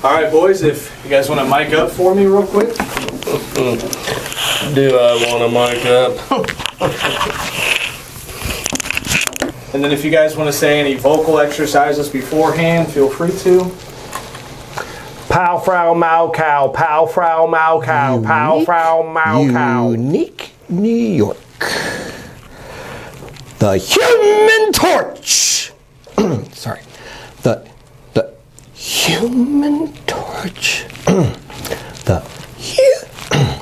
All right, boys, if you guys want to mic up for me real quick. Do I want to mic up? And then if you guys want to say any vocal exercises beforehand, feel free to. Pow, frau, mau, cow. Pow, frau, mau, cow. Pow, frau, mau, cow. Unique New York. The Human Torch. Sorry. The Human Torch.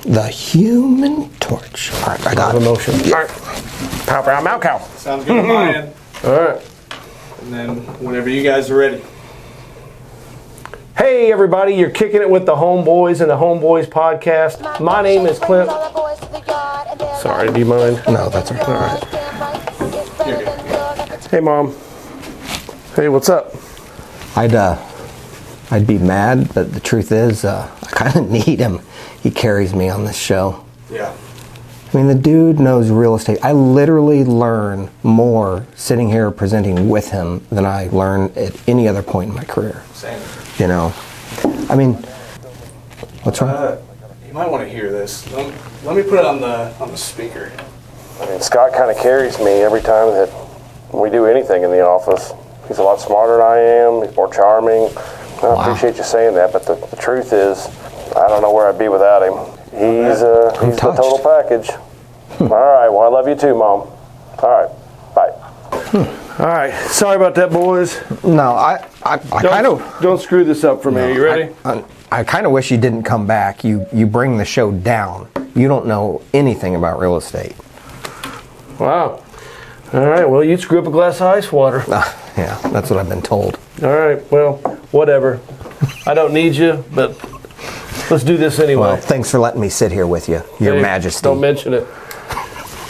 The Human Torch. All right, I got a motion. All right. Pow, frau, mau, cow. Sounds good on my end. All right. And then whenever you guys are ready. Hey, everybody, you're kicking it with the Homeboys and the Homeboys podcast. My name is Clint. Sorry, do you mind? No, that's all right. Hey, Mom. Hey, what's up? I'd be mad, but the truth is, I kind of need him. He carries me on this show. Yeah. I mean, the dude knows real estate. I literally learn more sitting here presenting with him than I learn at any other point in my career. Same. You know, I mean, what's wrong? You might want to hear this. Let me put it on the speaker. I mean, Scott kind of carries me every time that we do anything in the office. He's a lot smarter than I am. He's more charming. I appreciate you saying that, but the truth is, I don't know where I'd be without him. He's the total package. All right, well, I love you too, Mom. All right, bye. All right. Sorry about that, boys. No, I kind of Don't screw this up for me. Are you ready? I kind of wish you didn't come back. You bring the show down. You don't know anything about real estate. Wow. All right. Well, you screw up a glass of ice water. Yeah, that's what I've been told. All right. Well, whatever. I don't need you, but let's do this anyway. Well, thanks for letting me sit here with you, Your Hey, Majesty. Don't mention it.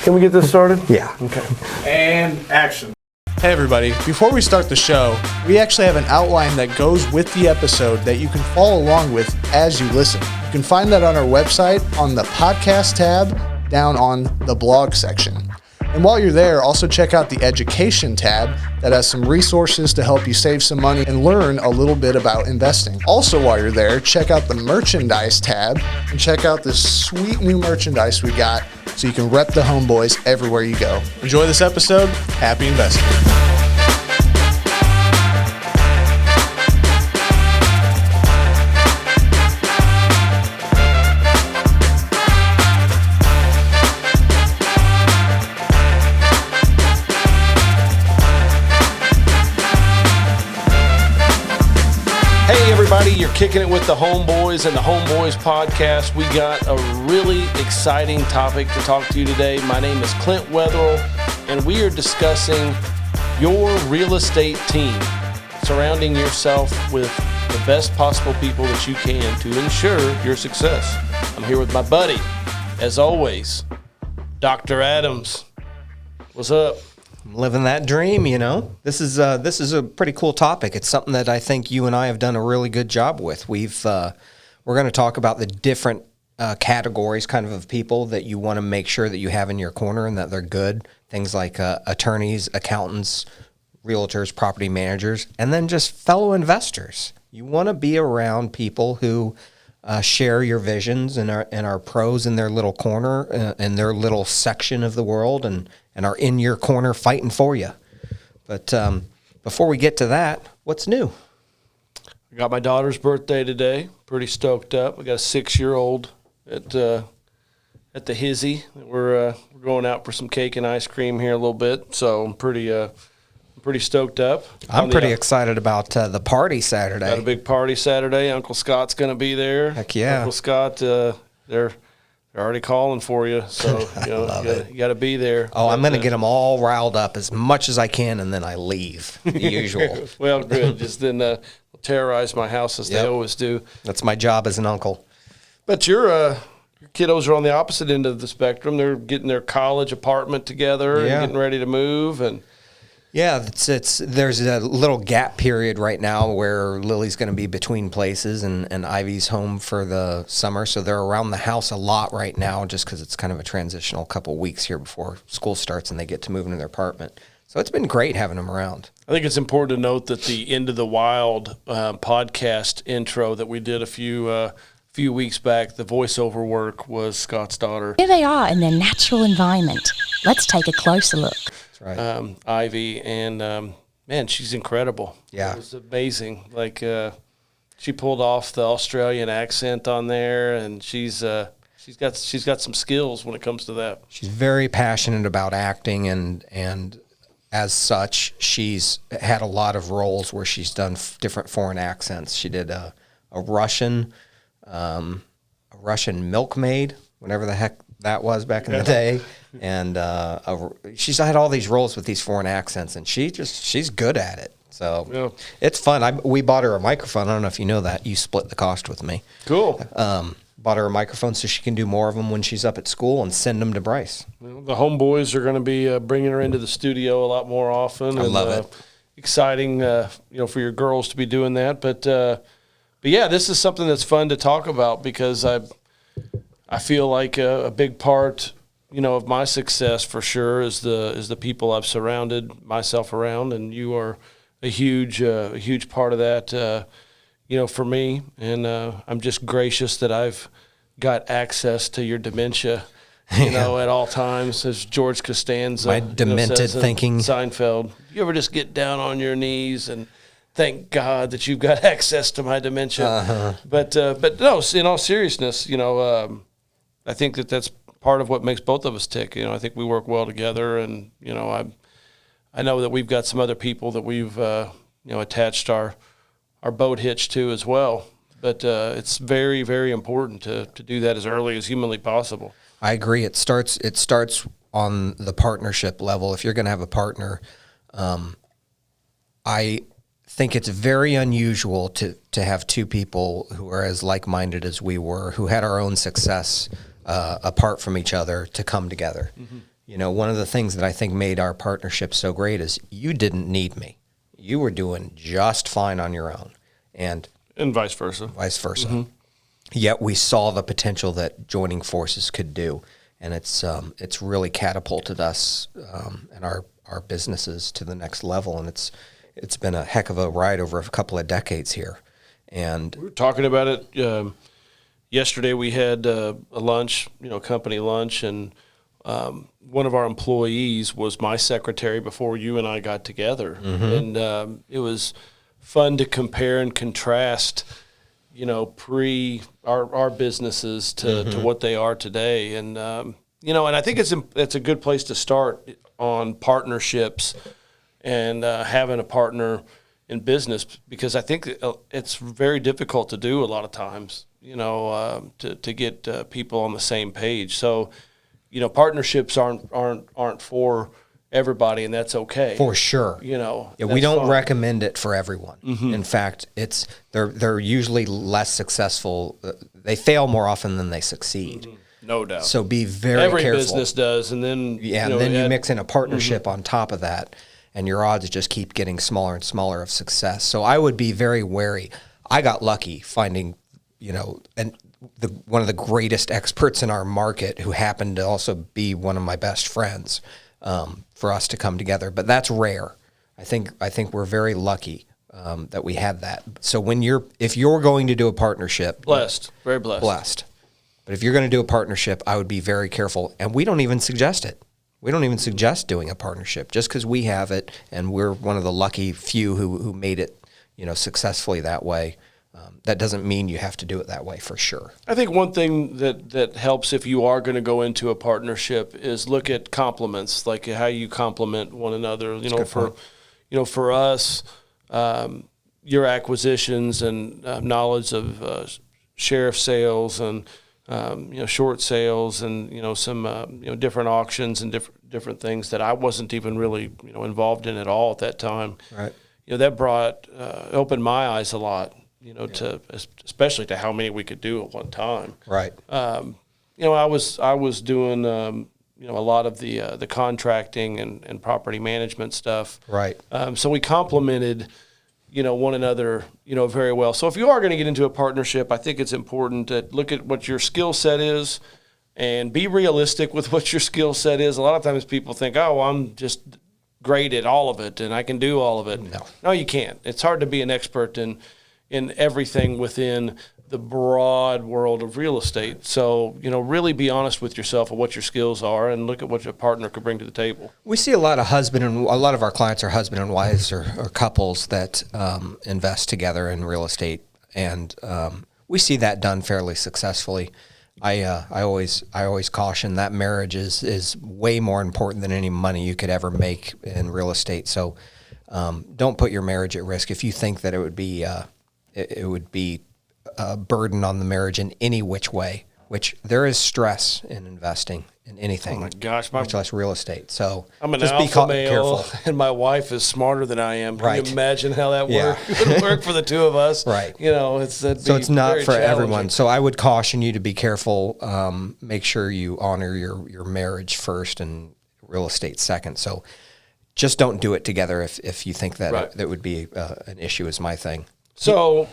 Can we get this started? Yeah. Okay. And action. Hey everybody, before we start the show, we actually have an outline that goes with the episode that you can follow along with as you listen. You can find that on our website on the podcast tab down on the blog section. And while you're there, also check out the education tab that has some resources to help you save some money and learn a little bit about investing. Also, while you're there, check out the merchandise tab and check out this sweet new merchandise we got so you can rep the Homeboys everywhere you go. Enjoy this episode. Happy investing. You're kicking it with the Homeboys and the Homeboys podcast. We got a really exciting topic to talk to you today. My name is Clint Wetherill, and we are discussing your real estate team, surrounding yourself with the best possible people that you can to ensure your success. I'm here with my buddy, as always, Dr. Adams. What's up? Living that dream, you know. This is a pretty cool topic. It's something that I think you and I have done a really good job with. We're going to talk about the different categories, kind of people that you want to make sure that you have in your corner and that they're good. Things like attorneys, accountants, realtors, property managers, and then just fellow investors. You want to be around people who share your visions and are pros in their little corner, in their little section of the world, and are in your corner fighting for you. But before we get to that, what's new? I got my daughter's birthday today. Pretty stoked up. We got a 6-year-old at the Hizzy. We're going out for some cake and ice cream here a little bit, so I'm pretty stoked up. I'm pretty excited about the party Saturday. Got a big party Saturday. Uncle Scott's going to be there. Heck yeah. Uncle Scott, they're already calling for you, so you got to be there. Oh, I'm going to get them all riled up as much as I can, and then I leave, the usual. Well, good. Just then terrorize my house as they always do. That's my job as an uncle. But your kiddos are on the opposite end of the spectrum. They're getting their college apartment together and getting ready to move, and yeah, there's a little gap period right now where Lily's going to be between places and Ivy's home for the summer, so they're around the house a lot right now just because it's kind of a transitional couple weeks here before school starts and they get to move into their apartment. So it's been great having them around. I think it's important to note that the Into the Wild podcast intro that we did a few weeks back, the voiceover work was Scott's daughter. Here they are in their natural environment. Let's take a closer look. That's right. Ivy, and man, she's incredible. Yeah. It was amazing. Like she pulled off the Australian accent on there, and she's got some skills when it comes to that. She's very passionate about acting, and as such, she's had a lot of roles where she's done different foreign accents. She did a Russian milkmaid, whatever the heck that was back in the day, and she's had all these roles with these foreign accents, and she's good at it. So it's fun. We bought her a microphone. I don't know if you know that. You split the cost with me. Cool. Bought her a microphone so she can do more of them when she's up at school and send them to Bryce. Well, the Homeboys are going to be bringing her into the studio a lot more often. I love it. Exciting, for your girls to be doing that. But yeah, this is something that's fun to talk about because I feel like a big part, of my success for sure is the people I've surrounded myself around, and you are a huge part of that. For me, and I'm just gracious that I've got access to your dementia, at all times, as George Costanza. My demented says in thinking. Seinfeld. You ever just get down on your knees and thank God that you've got access to my dementia? Uh-huh. But no, in all seriousness, I think that's part of what makes both of us tick. I think we work well together, and I know that we've got some other people that we've attached our boat hitch to as well. But it's very, very important to do that as early as humanly possible. I agree. It starts on the partnership level. If you're going to have a partner, I think it's very unusual to have two people who are as like-minded as we were, who had our own success apart from each other, to come together. Mm-hmm. One of the things that I think made our partnership so great is you didn't need me. You were doing just fine on your own, and vice versa. Mm-hmm. Yet we saw the potential that joining forces could do, and it's really catapulted us and our businesses to the next level, and it's been a heck of a ride over a couple of decades here. And we were talking about it yesterday. We had a lunch, company lunch, and one of our employees was my secretary before you and I got together. Mm-hmm. And it was fun to compare and contrast, pre our businesses to what they are today. And, and I think it's a good place to start on partnerships and having a partner in business, because I think it's very difficult to do a lot of times, to get people on the same page. So, partnerships aren't for everybody, and that's okay. For sure. Yeah, we don't recommend it for everyone. Mm-hmm. In fact, they're usually less successful. They fail more often than they succeed. Mm-hmm. No doubt. So be very Every careful. business does, and then you mix in a partnership on top of that, and your odds just keep getting smaller and smaller of success. So I would be very wary. I got lucky finding, one of the greatest experts in our market, who happened to also be one of my best friends, for us to come together. But that's rare. I think we're very lucky that we had that. So if you're going to do a partnership, very blessed. But if you're going to do a partnership, I would be very careful. And we don't even suggest it. We don't even suggest doing a partnership just because we have it, and we're one of the lucky few who made it, successfully that way. That doesn't mean you have to do it that way, for sure. I think one thing that helps if you are going to go into a partnership is look at compliments, like how you complement one another. For us, your acquisitions and knowledge of sheriff sales and short sales and some different auctions and different things that I wasn't even really involved in at all at that time. Right. That opened my eyes a lot. To especially to how many we could do at one time. Right. I was doing a lot of the contracting and property management stuff. Right. So we complemented one another very well. So if you are going to get into a partnership, I think it's important to look at what your skill set is and be realistic with what your skill set is. A lot of times people think, oh, I'm just great at all of it and I can do all of it. No, you can't. It's hard to be an expert in everything within the broad world of real estate. So, really be honest with yourself of what your skills are and look at what your partner could bring to the table. We see a lot of a lot of our clients are husband and wives or couples that invest together in real estate, and we see that done fairly successfully. I always caution that marriage is way more important than any money you could ever make in real estate. So don't put your marriage at risk if you think that it would be a burden on the marriage in any which way. Which there is stress in investing in anything. Oh my gosh, much less real estate. So I'm an just alpha be male, careful. and my wife is smarter than I am. Can Right. you imagine how that Yeah. would work for the two of us? Right. It's not for everyone. So I would caution you to be careful. Make sure you honor your marriage first and real estate second. So just don't do it together if you think that Right. that would be an issue. Is my thing. So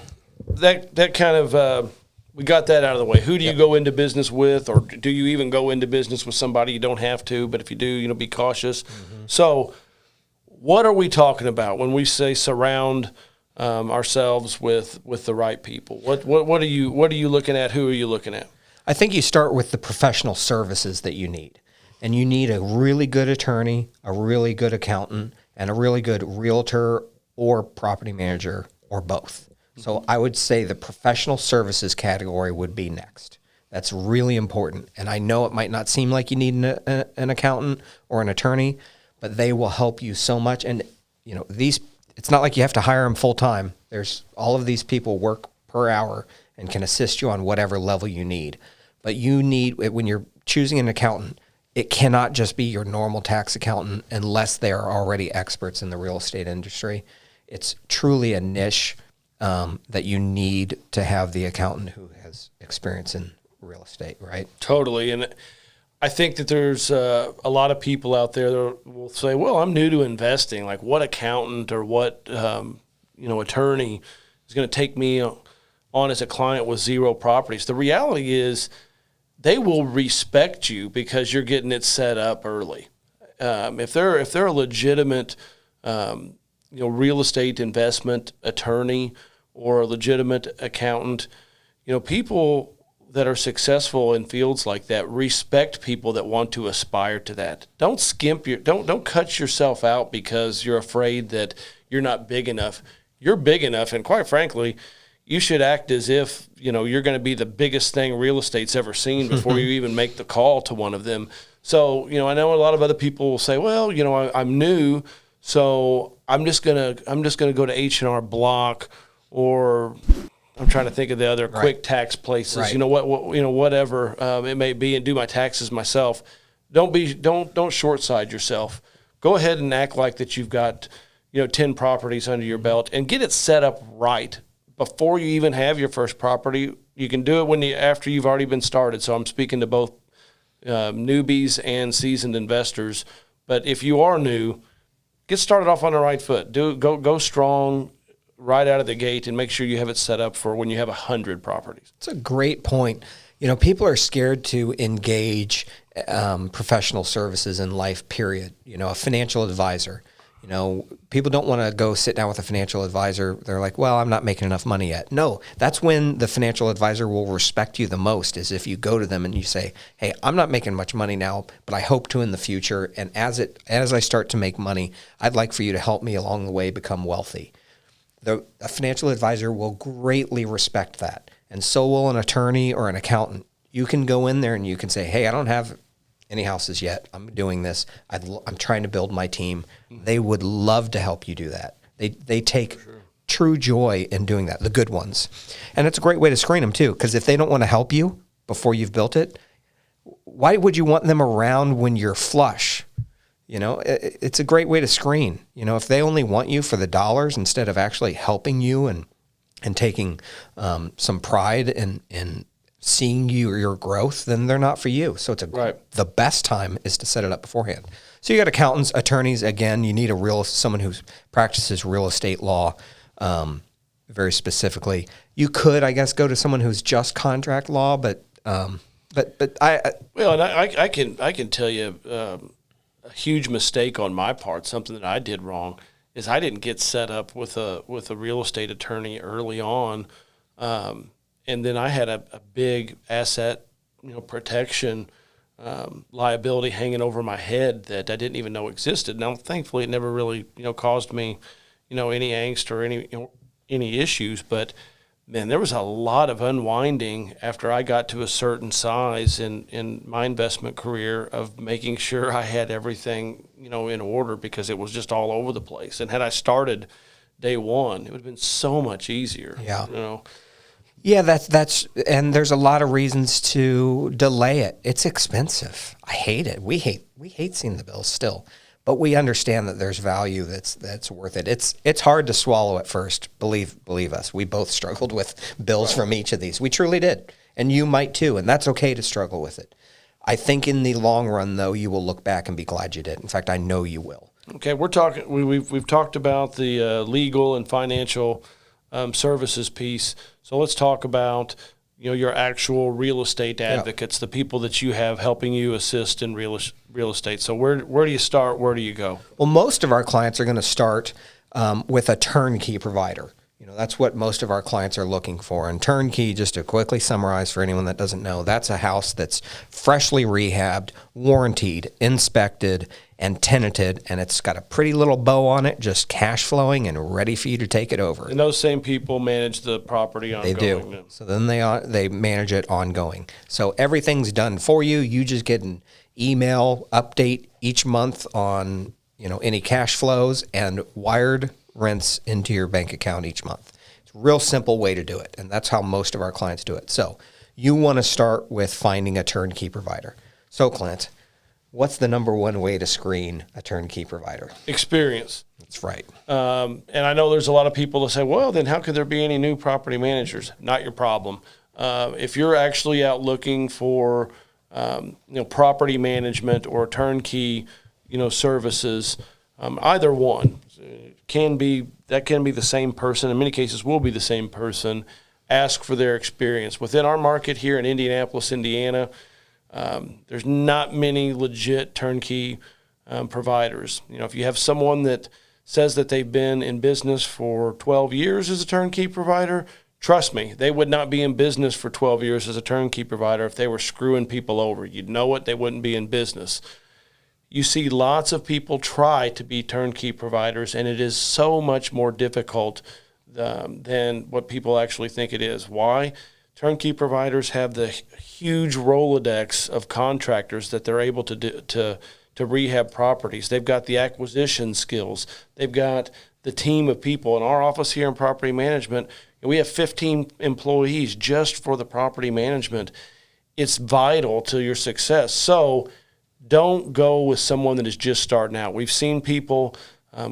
that kind of we got that out of the way. Who do you go into business with, or do you even go into business with somebody? You don't have to, but if you do, be cautious. Mm-hmm. So what are we talking about when we say surround ourselves with the right people? What are you looking at? Who are you looking at? I think you start with the professional services that you need. And you need a really good attorney, a really good accountant, and a really good realtor or property manager or both. So I would say the professional services category would be next. That's really important. And I know it might not seem like you need an accountant or an attorney, but they will help you so much. And, it's not like you have to hire them full time. There's all of these people work per hour and can assist you on whatever level you need. But you need, when you're choosing an accountant, it cannot just be your normal tax accountant unless they are already experts in the real estate industry. It's truly a niche that you need to have the accountant who has experience in real estate, right? Totally. And I think that there's a lot of people out there that will say, well, I'm new to investing. Like, what accountant or what attorney is going to take me on as a client with zero properties? The reality is they will respect you because you're getting it set up early. If they're a legitimate real estate investment attorney or a legitimate accountant, people that are successful in fields like that respect people that want to aspire to that. Don't don't cut yourself out because you're afraid that you're not big enough. You're big enough, and quite frankly, you should act as if you're going to be the biggest thing real estate's ever seen before you even make the call to one of them. So I know a lot of other people will say, well, I'm new, so I'm just gonna go to H&R Block, or I'm trying to think of the other quick tax places. Right. Whatever it may be, and do my taxes myself. Don't short side yourself. Go ahead and act like that you've got 10 properties under your belt and get it set up right before you even have your first property. You can do it after you've already been started. So I'm speaking to both newbies and seasoned investors. But if you are new, get started off on the right foot. Go strong right out of the gate and make sure you have it set up for when you have 100 properties. It's a great point. People are scared to engage professional services in life, period. A financial advisor. People don't want to go sit down with a financial advisor. They're like, well, I'm not making enough money yet. No, that's when the financial advisor will respect you the most, is if you go to them and you say, hey, I'm not making much money now, but I hope to in the future. And as I start to make money, I'd like for you to help me along the way become wealthy. A financial advisor will greatly respect that. And so will an attorney or an accountant. You can go in there and you can say, hey, I don't have any houses yet. I'm doing this. I'm trying to build my team. They would love to help you do that. They take true joy in doing that, the good ones. And it's a great way to screen them too, because if they don't want to help you before you've built it, why would you want them around when you're flush? It's a great way to screen. If they only want you for the dollars instead of actually helping you and taking some pride in seeing your growth, then they're not for you. So the best time is to set it up beforehand. So you got accountants, attorneys. Again, you need someone who practices real estate law very specifically. You could, I guess, go to someone who's just contract law, but I can tell you a huge mistake on my part, something that I did wrong, is I didn't get set up with a real estate attorney early on, and then I had a big asset, protection liability hanging over my head that I didn't even know existed. Now, thankfully, it never really caused me any angst or any issues, but man, there was a lot of unwinding after I got to a certain size in my investment career of making sure I had everything, in order, because it was just all over the place. And had I started day one, it would have been so much easier. Yeah. Yeah, that's and there's a lot of reasons to delay it. It's expensive. I hate it. We hate seeing the bills still. But we understand that there's value that's worth it. It's hard to swallow at first. Believe us, we both struggled with bills from each of these. We truly did, and you might too. And that's okay to struggle with it. I think in the long run, though, you will look back and be glad you did. In fact, I know you will. Okay, we're talking. We've talked about the legal and financial services piece. So let's talk about your actual real estate advocates, the people that you have helping you assist in real estate. So where do you start? Where do you go? Well, most of our clients are going to start with a turnkey provider. That's what most of our clients are looking for. And turnkey, just to quickly summarize for anyone that doesn't know, that's a house that's freshly rehabbed, warranted, inspected, and tenanted, and it's got a pretty little bow on it, just cash flowing and ready for you to take it over. And those same people manage the property ongoing. They do. Then. So then they manage it ongoing. So everything's done for you. You just get an email update each month on any cash flows and wired rents into your bank account each month. It's a real simple way to do it, and that's how most of our clients do it. So you want to start with finding a turnkey provider. So Clint, what's the number one way to screen a turnkey provider? Experience. That's right. And I know there's a lot of people that say, well, then how could there be any new property managers? Not your problem. If you're actually out looking for property management or turnkey services, either one can be the same person. In many cases will be the same person. Ask for their experience. Within our market here in Indianapolis, Indiana, there's not many legit turnkey providers. If you have someone that says that they've been in business for 12 years as a turnkey provider, trust me, they would not be in business for 12 years as a turnkey provider if they were screwing people over. You'd know it, they wouldn't be in business. You see lots of people try to be turnkey providers, and it is so much more difficult than what people actually think it is. Why? Turnkey providers have the huge Rolodex of contractors that they're able to rehab properties. They've got the acquisition skills. They've got the team of people. In our office here in property management, we have 15 employees just for the property management. It's vital to your success. So don't go with someone that is just starting out. We've seen people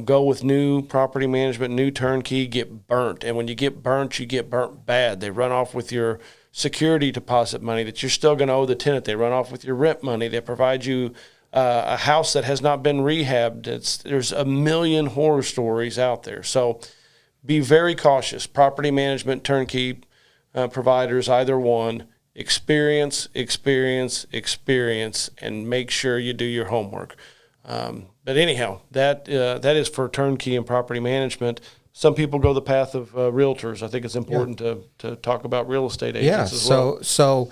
go with new property management, new turnkey, get burnt. And when you get burnt bad. They run off with your security deposit money that you're still going to owe the tenant. They run off with your rent money. They provide you a house that has not been rehabbed. There's a million horror stories out there. So be very cautious. Property management, turnkey providers, either one. Experience, and make sure you do your homework. But anyhow, that is for turnkey and property management. Some people go the path of realtors. I think it's important to talk about real estate agents as well. So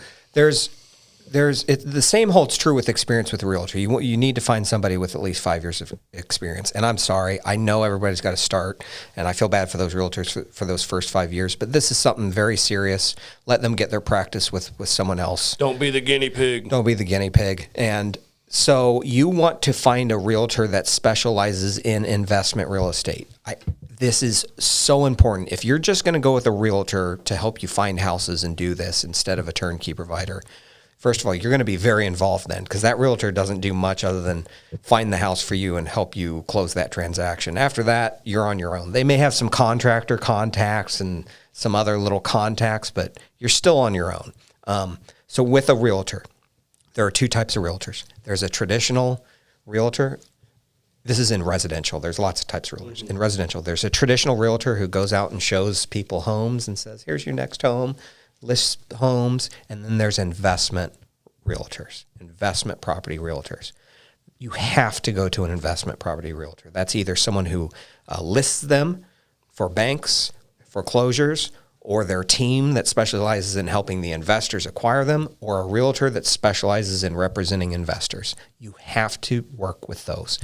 the same holds true with experience with a realtor. You need to find somebody with at least 5 years of experience. And I'm sorry, I know everybody's got to start, and I feel bad for those realtors for those first 5 years. But this is something very serious. Let them get their practice with someone else. Don't be the guinea pig. Don't be the guinea pig. And so you want to find a realtor that specializes in investment real estate. This is so important. If you're just going to go with a realtor to help you find houses and do this instead of a turnkey provider, first of all, you're going to be very involved then, because that realtor doesn't do much other than find the house for you and help you close that transaction. After that, you're on your own. They may have some contractor contacts and some other little contacts, but you're still on your own. So with a realtor, there are two types of realtors. There's a traditional realtor. This is in residential. There's lots of types of realtors. In residential, there's a traditional realtor who goes out and shows people homes and says, here's your next home, lists homes. And then there's investment realtors, investment property realtors. you have to go to an investment property realtor. That's either someone who lists them for banks, foreclosures, or their team that specializes in helping the investors acquire them, or a realtor that specializes in representing investors. You have to work with those.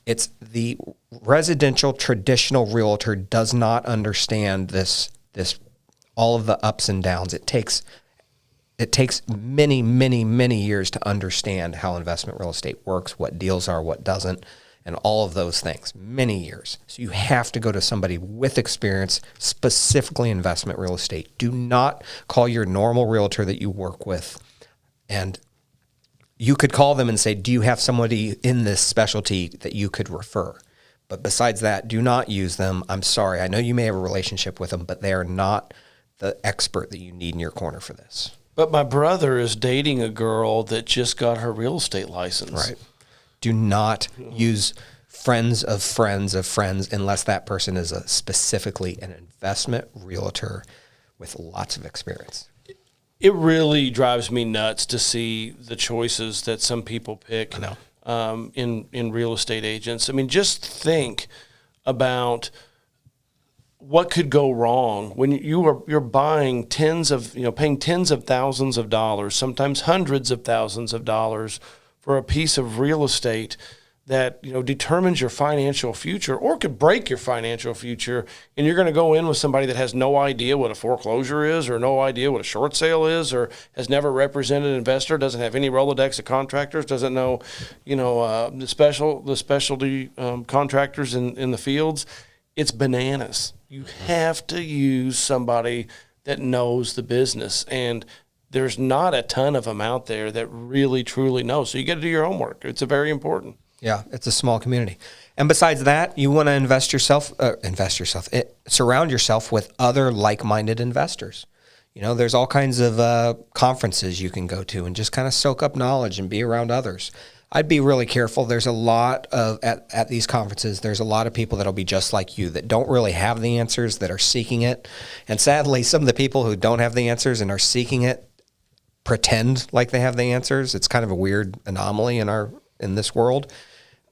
It's the residential traditional realtor does not understand this all of the ups and downs. It takes many, many, many years to understand how investment real estate works, what deals are, what doesn't, and all of those things. Many years. So you have to go to somebody with experience, specifically investment real estate. Do not call your normal realtor that you work with. And you could call them and say, do you have somebody in this specialty that you could refer? But besides that, do not use them. I'm sorry. I know you may have a relationship with them, but they are not the expert that you need in your corner for this. But my brother is dating a girl that just got her real estate license. Right. Do not use friends of friends of friends unless that person is specifically an investment realtor with lots of experience. It really drives me nuts to see the choices that some people pick in real estate agents. I mean, just think about what could go wrong when you're buying paying tens of thousands of dollars, sometimes hundreds of thousands of dollars for a piece of real estate that determines your financial future or could break your financial future, and you're going to go in with somebody that has no idea what a foreclosure is or no idea what a short sale is or has never represented an investor, doesn't have any Rolodex of contractors, doesn't know the specialty contractors in the fields. It's bananas. You have to use somebody that knows the business, and there's not a ton of them out there that really, truly know. So you got to do your homework. It's very important. Yeah, it's a small community. And besides that, you want to surround yourself with other like-minded investors. There's all kinds of conferences you can go to and just kind of soak up knowledge and be around others. I'd be really careful. There's a lot of, at these conferences, there's a lot of people that'll be just like you that don't really have the answers, that are seeking it. And sadly, some of the people who don't have the answers and are seeking it pretend like they have the answers. It's kind of a weird anomaly in this world.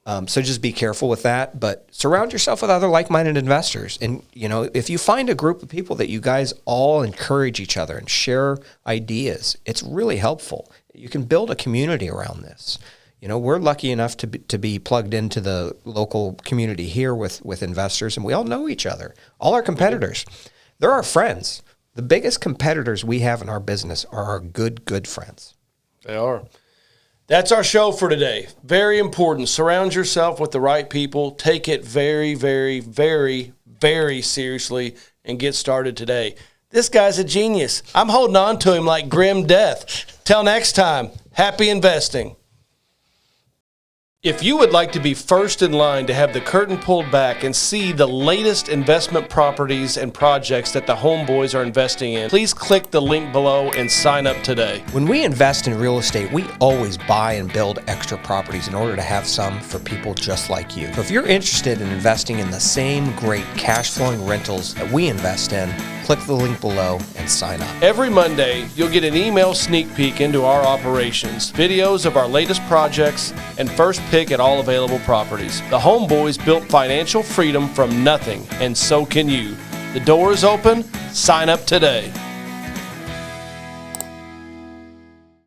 So just be careful with that, but surround yourself with other like-minded investors. And, if you find a group of people that you guys all encourage each other and share ideas, it's really helpful. You can build a community around this. We're lucky enough to be plugged into the local community here with investors, and we all know each other. All our competitors, they're our friends. The biggest competitors we have in our business are our good friends. They are. That's our show for today. Very important. Surround yourself with the right people. Take it very, very, very, very seriously and get started today. This guy's a genius. I'm holding on to him like grim death. Till next time, happy investing. If you would like to be first in line to have the curtain pulled back and see the latest investment properties and projects that the Homeboys are investing in, please click the link below and sign up today. When we invest in real estate, we always buy and build extra properties in order to have some for people just like you. So if you're interested in investing in the same great cash flowing rentals that we invest in, click the link below and sign up. Every Monday, you'll get an email sneak peek into our operations, videos of our latest projects, and first pick at all available properties. The Homeboys built financial freedom from nothing, and so can you. The door is open. Sign up today.